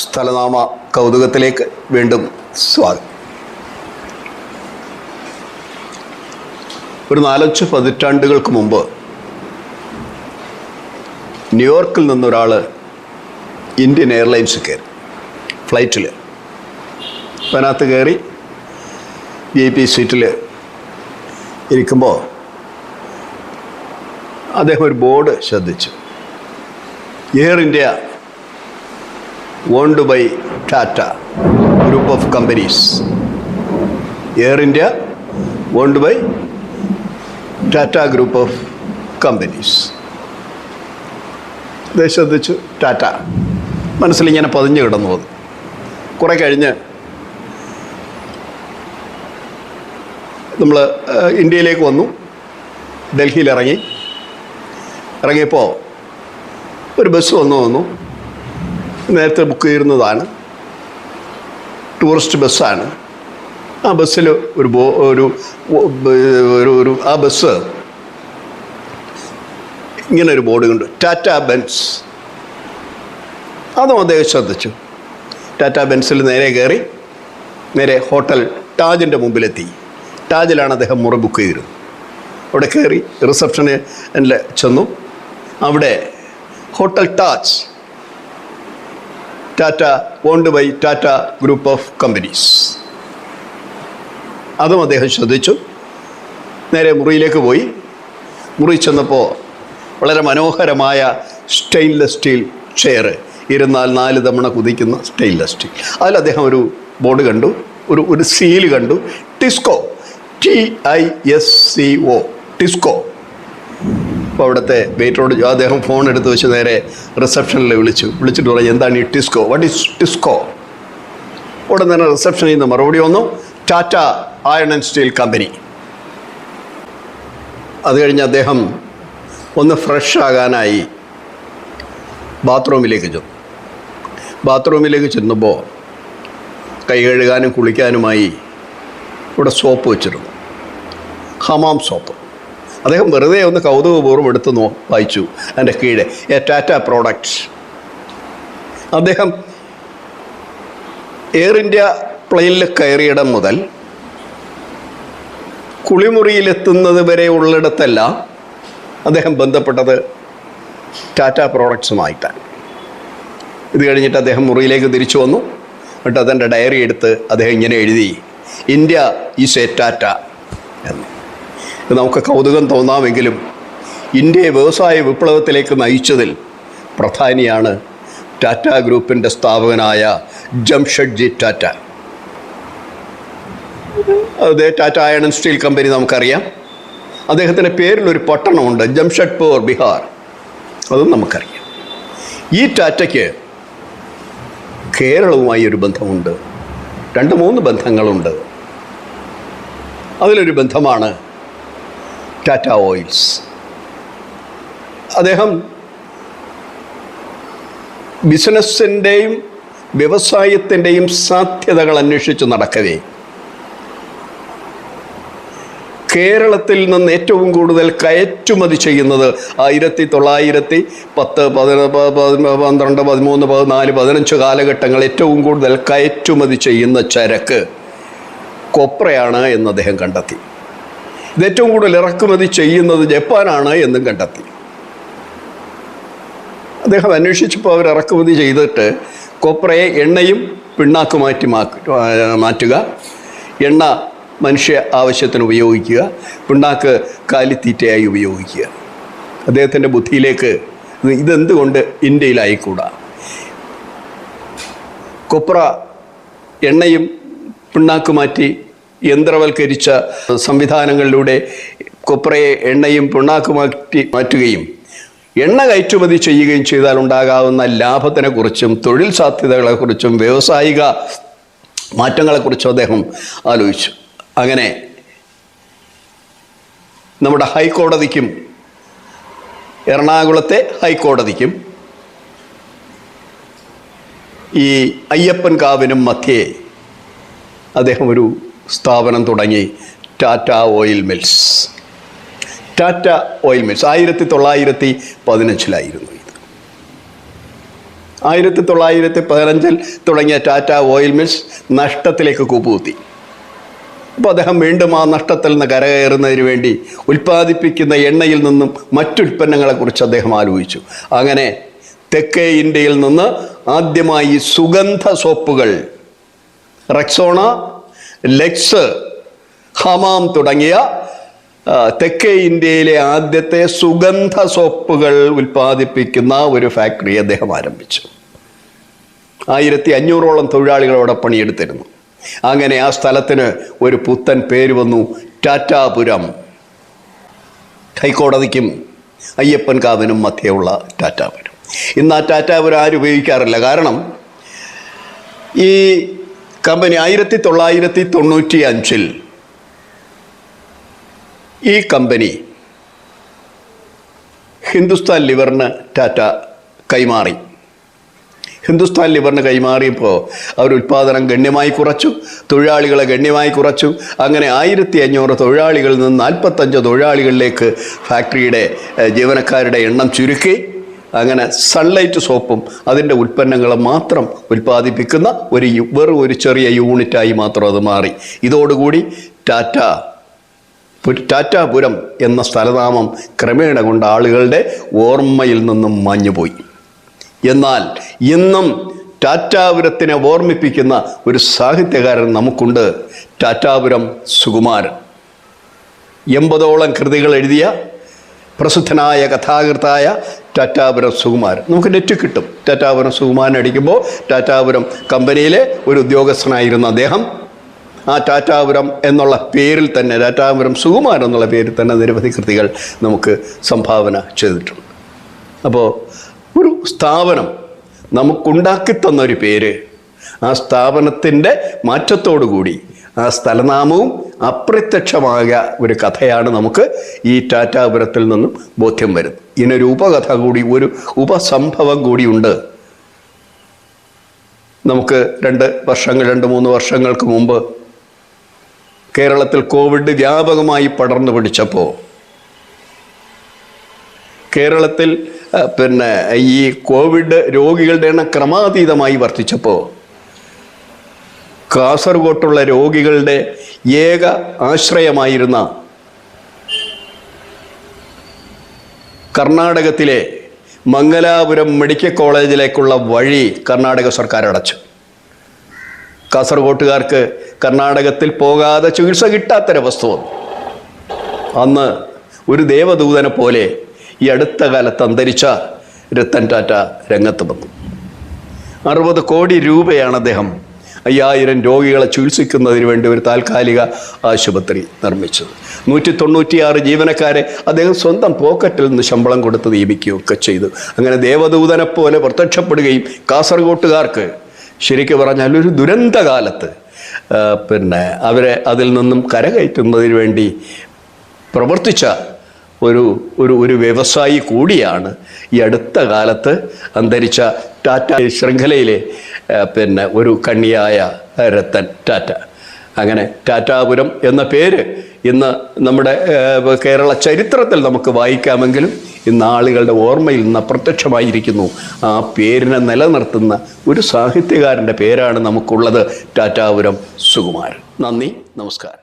സ്ഥലനാമ കൗതുകത്തിലേക്ക് വീണ്ടും സ്വാഗതം. ഒരു 4-5 പതിറ്റാണ്ടുകൾക്ക് മുമ്പ് ന്യൂയോർക്കിൽ നിന്നൊരാൾ ഇന്ത്യൻ എയർലൈൻസ് കയറി, ഫ്ലൈറ്റിൽ. അതിനകത്ത് കയറി VIP സീറ്റിൽ ഇരിക്കുമ്പോൾ അദ്ദേഹം ഒരു ബോർഡ് ശ്രദ്ധിച്ചു. Air India owned by Tata group of companies. Air India owned by Tata group of companies. ഇത് ശ്രദ്ധിച്ചു. ടാറ്റ മനസ്സിലിങ്ങനെ പതിഞ്ഞു കിടന്നു. അത് കുറേ കഴിഞ്ഞ് നമ്മൾ ഇന്ത്യയിലേക്ക് വന്നു. ഡൽഹിയിൽ ഇറങ്ങിയപ്പോൾ ഒരു ബസ് വന്നു. നേരത്തെ ബുക്ക് ചെയ്യുന്നതാണ്, ടൂറിസ്റ്റ് ബസ്സാണ്. ആ ബസ്സിൽ ആ ബസ് ഇങ്ങനെ ഒരു ബോർഡ് കണ്ടു, ടാറ്റ ബെൻസ്. അതും അദ്ദേഹം ശ്രദ്ധിച്ചു. ടാറ്റ ബെൻസിൽ നേരെ കയറി നേരെ ഹോട്ടൽ താജിൻ്റെ മുമ്പിലെത്തി. താജിലാണ് അദ്ദേഹം മുറി ബുക്ക് ചെയ്തിരുന്നത്. അവിടെ കയറി റിസപ്ഷനിൽ ചെന്നു. അവിടെ hotel Taj, Tata owned by Tata group of companies. അതും അദ്ദേഹം ശ്രദ്ധിച്ചു. നേരെ മുറിയിലേക്ക് പോയി. മുറി ചെന്നപ്പോൾ വളരെ മനോഹരമായ സ്റ്റെയിൻലെസ് സ്റ്റീൽ ചെയർ, ഇരുന്നാൽ 4 തവണ കുതിക്കുന്ന സ്റ്റെയിൻലെസ് സ്റ്റീൽ. അതിൽ അദ്ദേഹം ഒരു ബോർഡ് കണ്ടു, ഒരു സീൽ കണ്ടു, ടിസ്കോ, TISCO, ടിസ്കോ. അപ്പോൾ അവിടുത്തെ വെയിറ്ററോട് അദ്ദേഹം ഫോൺ എടുത്ത് വെച്ച് നേരെ റിസപ്ഷനിൽ വിളിച്ചിട്ട് പറഞ്ഞു, എന്താണ് ഈ ടിസ്കോ, വാട്ട് ഈസ് ടിസ്കോ? ഉടൻ തന്നെ റിസപ്ഷനിൽ നിന്ന് മറുപടി വന്നു, Tata iron and steel company. അത് കഴിഞ്ഞ് അദ്ദേഹം ഒന്ന് ഫ്രഷ് ആകാനായി ബാത്റൂമിലേക്ക് ചെന്നു. ബാത്റൂമിലേക്ക് ചെന്നപ്പോൾ കൈ കഴുകാനും കുളിക്കാനുമായി ഇവിടെ സോപ്പ് വെച്ചിരുന്നു, ഹമാം സോപ്പ്. അദ്ദേഹം വെറുതെ ഒന്ന് കൗതുകപൂർവ്വം എടുത്ത് വായിച്ചു അതിൻ്റെ കീഴെ എ ടാറ്റ പ്രോഡക്ട്സ്. അദ്ദേഹം എയർ ഇന്ത്യ പ്ലെയിനിൽ കയറിയിടം മുതൽ കുളിമുറിയിലെത്തുന്നത് വരെ ഉള്ളിടത്തെല്ലാം അദ്ദേഹം ബന്ധപ്പെട്ടത് ടാറ്റ പ്രോഡക്ട്സുമായിട്ടാണ്. ഇത് കഴിഞ്ഞിട്ട് അദ്ദേഹം മുറിയിലേക്ക് തിരിച്ചു വന്നു. എന്നിട്ട് അതെൻ്റെ ഡയറി എടുത്ത് അദ്ദേഹം ഇങ്ങനെ എഴുതി, ഇന്ത്യ ഈസ് എ ടാറ്റ എന്ന്. ഇത് നമുക്ക് കൗതുകം തോന്നാമെങ്കിലും ഇന്ത്യയെ വ്യവസായ വിപ്ലവത്തിലേക്ക് നയിച്ചതിൽ പ്രധാനിയാണ് ടാറ്റ ഗ്രൂപ്പിൻ്റെ സ്ഥാപകനായ ജംഷഡ്ജി ടാറ്റ. അത് Tata iron and steel company നമുക്കറിയാം. അദ്ദേഹത്തിൻ്റെ പേരിലൊരു പട്ടണമുണ്ട്, ജംഷഡ്പൂർ, ബീഹാർ. അതും നമുക്കറിയാം. ഈ ടാറ്റയ്ക്ക് കേരളവുമായി ഒരു ബന്ധമുണ്ട്, 2-3 ബന്ധങ്ങളുണ്ട്. അതിലൊരു ബന്ധമാണ് ടാറ്റ ഓയിൽസ്. അദ്ദേഹം ബിസിനസ്സിൻ്റെയും വ്യവസായത്തിൻ്റെയും സാധ്യതകൾ അന്വേഷിച്ച് നടക്കവേ കേരളത്തിൽ നിന്ന് ഏറ്റവും കൂടുതൽ കയറ്റുമതി ചെയ്യുന്നത് 1910, 12, 13, 14, 15 കാലഘട്ടങ്ങൾ ഏറ്റവും കൂടുതൽ കയറ്റുമതി ചെയ്യുന്ന ചരക്ക് കൊപ്രയാണ് എന്ന് അദ്ദേഹം കണ്ടെത്തി. ഇത് ഏറ്റവും കൂടുതൽ ഇറക്കുമതി ചെയ്യുന്നത് ജപ്പാനാണ് എന്നും കണ്ടെത്തി. അദ്ദേഹം അന്വേഷിച്ചപ്പോൾ അവർ ഇറക്കുമതി ചെയ്തിട്ട് കൊപ്രയെ എണ്ണയും പിണ്ണാക്കുമാറ്റി മാറ്റുക, എണ്ണ മനുഷ്യ ആവശ്യത്തിന് ഉപയോഗിക്കുക, പിണ്ണാക്ക് കാലിത്തീറ്റയായി ഉപയോഗിക്കുക. അദ്ദേഹത്തിൻ്റെ ബുദ്ധിയിലേക്ക് ഇതെന്തുകൊണ്ട് ഇന്ത്യയിലായിക്കൂടാ? കൊപ്ര എണ്ണയും പിണ്ണാക്ക് മാറ്റി യന്ത്രവൽക്കരിച്ച സംവിധാനങ്ങളിലൂടെ കൊപ്രയെ എണ്ണയും പിണ്ണാക്ക് മാറ്റുകയും എണ്ണ കയറ്റുമതി ചെയ്യുകയും ചെയ്താൽ ഉണ്ടാകാവുന്ന ലാഭത്തിനെക്കുറിച്ചും തൊഴിൽ സാധ്യതകളെക്കുറിച്ചും വ്യാവസായിക മാറ്റങ്ങളെക്കുറിച്ചും അദ്ദേഹം ആലോചിച്ചു. അങ്ങനെ നമ്മുടെ ഹൈക്കോടതിക്കും, എറണാകുളത്തെ ഹൈക്കോടതിക്കും ഈ അയ്യപ്പൻ കാവിനും മധ്യേ അദ്ദേഹം ഒരു സ്ഥാപനം തുടങ്ങി, Tata oil mills. Tata oil mills 1915 ഇത്. 1915 തുടങ്ങിയ ടാറ്റ ഓയിൽ മിൽസ് നഷ്ടത്തിലേക്ക് കൂപ്പുകുത്തി. അപ്പോൾ അദ്ദേഹം വീണ്ടും ആ നഷ്ടത്തിൽ നിന്ന് കരകയറുന്നതിന് വേണ്ടി ഉൽപ്പാദിപ്പിക്കുന്ന എണ്ണയിൽ നിന്നും മറ്റുൽപ്പന്നങ്ങളെക്കുറിച്ച് അദ്ദേഹം ആലോചിച്ചു. അങ്ങനെ തെക്കേ ഇന്ത്യയിൽ നിന്ന് ആദ്യമായി സുഗന്ധ സോപ്പുകൾ, റെക്സോണ, ലെക്സ്, ഹമാം തുടങ്ങിയ തെക്കേ ഇന്ത്യയിലെ ആദ്യത്തെ സുഗന്ധ സോപ്പുകൾ ഉൽപ്പാദിപ്പിക്കുന്ന ഒരു ഫാക്ടറി അദ്ദേഹം ആരംഭിച്ചു. 1500ഓളം തൊഴിലാളികളോടെ പണിയെടുത്തിരുന്നു. അങ്ങനെ ആ സ്ഥലത്തിന് ഒരു പുത്തൻ പേര് വന്നു, ടാറ്റാപുരം. ഹൈക്കോടതിക്കും അയ്യപ്പൻ കാവിനും മധ്യയുള്ള ടാറ്റാപുരം. ഇന്ന് ആ ടാറ്റാപുരം ആരും ഉപയോഗിക്കാറില്ല. കാരണം ഈ കമ്പനി 1995 ഈ കമ്പനി ഹിന്ദുസ്ഥാൻ ലിവറിന് ടാറ്റ കൈമാറി. ഹിന്ദുസ്ഥാൻ ലിവറിന് കൈമാറിയപ്പോൾ അവർ ഉൽപ്പാദനം ഗണ്യമായി കുറച്ചു, തൊഴിലാളികളെ ഗണ്യമായി കുറച്ചു. അങ്ങനെ 1500 തൊഴിലാളികളിൽ നിന്ന് 45 തൊഴിലാളികളിലേക്ക് ഫാക്ടറിയുടെ ജീവനക്കാരുടെ എണ്ണം ചുരുക്കി. അങ്ങനെ സൺലൈറ്റ് സോപ്പും അതിൻ്റെ ഉൽപ്പന്നങ്ങളും മാത്രം ഉൽപ്പാദിപ്പിക്കുന്ന വെറും ഒരു ചെറിയ യൂണിറ്റായി മാത്രം അത് മാറി. ഇതോടുകൂടി ടാറ്റാപുരം എന്ന സ്ഥലനാമം ക്രമേണ കൊണ്ട് ആളുകളുടെ ഓർമ്മയിൽ നിന്നും മാഞ്ഞുപോയി. എന്നാൽ ഇന്നും ടാറ്റാപുരത്തിനെ ഓർമ്മിപ്പിക്കുന്ന ഒരു സാഹിത്യകാരൻ നമുക്കുണ്ട്, ടാറ്റാപുരം സുകുമാരൻ. 80ഓളം കൃതികൾ എഴുതിയ പ്രസിദ്ധനായ കഥാകൃത്തായ ടാറ്റാപുരം സുകുമാരൻ. നമുക്ക് നെറ്റ് കിട്ടും. ടാറ്റാപുരം സുകുമാരൻ അടിക്കുമ്പോൾ ടാറ്റാപുരം കമ്പനിയിലെ ഒരു ഉദ്യോഗസ്ഥനായിരുന്ന അദ്ദേഹം ആ ടാറ്റാപുരം എന്നുള്ള പേരിൽ തന്നെ, ടാറ്റാപുരം സുകുമാരൻ എന്നുള്ള പേരിൽ തന്നെ നിരവധി കൃതികൾ നമുക്ക് സംഭാവന ചെയ്തിട്ടുണ്ട്. അപ്പോൾ ഒരു സ്ഥാപനം നമുക്കുണ്ടാക്കി തന്നൊരു പേര്, ആ സ്ഥാപനത്തിൻ്റെ മാറ്റത്തോടുകൂടി ആ സ്ഥലനാമവും അപ്രത്യക്ഷമായ ഒരു കഥയാണ് നമുക്ക് ഈ ടാറ്റാപുരത്തിൽ നിന്നും ബോധ്യം വരുന്നത്. ഇതിനൊരു ഉപകഥ കൂടി, ഒരു ഉപസംഭവം കൂടിയുണ്ട്. നമുക്ക് 2-3 വർഷങ്ങൾക്ക് മുമ്പ് കേരളത്തിൽ കോവിഡ് വ്യാപകമായി പടർന്നു പിടിച്ചപ്പോൾ, കേരളത്തിൽ ഈ കോവിഡ് രോഗികളുടെ എണ്ണം ക്രമാതീതമായി വർദ്ധിച്ചപ്പോൾ കാസർഗോട്ടുള്ള രോഗികളുടെ ഏക ആശ്രയമായിരുന്ന കർണാടകത്തിലെ മംഗലാപുരം മെഡിക്കൽ കോളേജിലേക്കുള്ള വഴി കർണാടക സർക്കാർ അടച്ചു. കാസർഗോട്ടുകാർക്ക് കർണാടകത്തിൽ പോകാതെ ചികിത്സ കിട്ടാത്തൊരവസ്ഥ വന്നു. അന്ന് ഒരു ദേവദൂതനെ പോലെ ഈ അടുത്ത കാലത്ത് അന്തരിച്ച രത്തൻ ടാറ്റ രംഗത്ത് വന്നു. 60 കോടി രൂപയാണ് അദ്ദേഹം 5000 രോഗികളെ ചികിത്സിക്കുന്നതിന് വേണ്ടി ഒരു താൽക്കാലിക ആശുപത്രി നിർമ്മിച്ചത്. 196 ജീവനക്കാരെ അദ്ദേഹം സ്വന്തം പോക്കറ്റിൽ നിന്ന് ശമ്പളം കൊടുത്ത് നിയമിക്കുകയൊക്കെ ചെയ്തു. അങ്ങനെ ദേവദൂതനെ പോലെ പ്രത്യക്ഷപ്പെടുകയും കാസർഗോട്ടുകാർക്ക് ശരിക്കും പറഞ്ഞാൽ ഒരു ദുരന്തകാലത്ത് അവരെ അതിൽ നിന്നും കരകയറ്റുന്നതിന് വേണ്ടി പ്രവർത്തിച്ച ഒരു വ്യവസായി കൂടിയാണ് ഈ അടുത്ത കാലത്ത് അന്തരിച്ച ടാറ്റ ശൃംഖലയിലെ ഒരു കണ്ണിയായ രത്തൻ ടാറ്റ. അങ്ങനെ ടാറ്റാപുരം എന്ന പേര് ഇന്ന് നമ്മുടെ കേരള ചരിത്രത്തിൽ നമുക്ക് വായിക്കാമെങ്കിലും ഇന്ന് ആളുകളുടെ ഓർമ്മയിൽ നിന്ന് അപ്രത്യക്ഷമായിരിക്കുന്നു. ആ പേരിനെ നിലനിർത്തുന്ന ഒരു സാഹിത്യകാരൻ്റെ പേരാണ് നമുക്കുള്ളത്, ടാറ്റാപുരം സുകുമാരൻ. നന്ദി, നമസ്കാരം.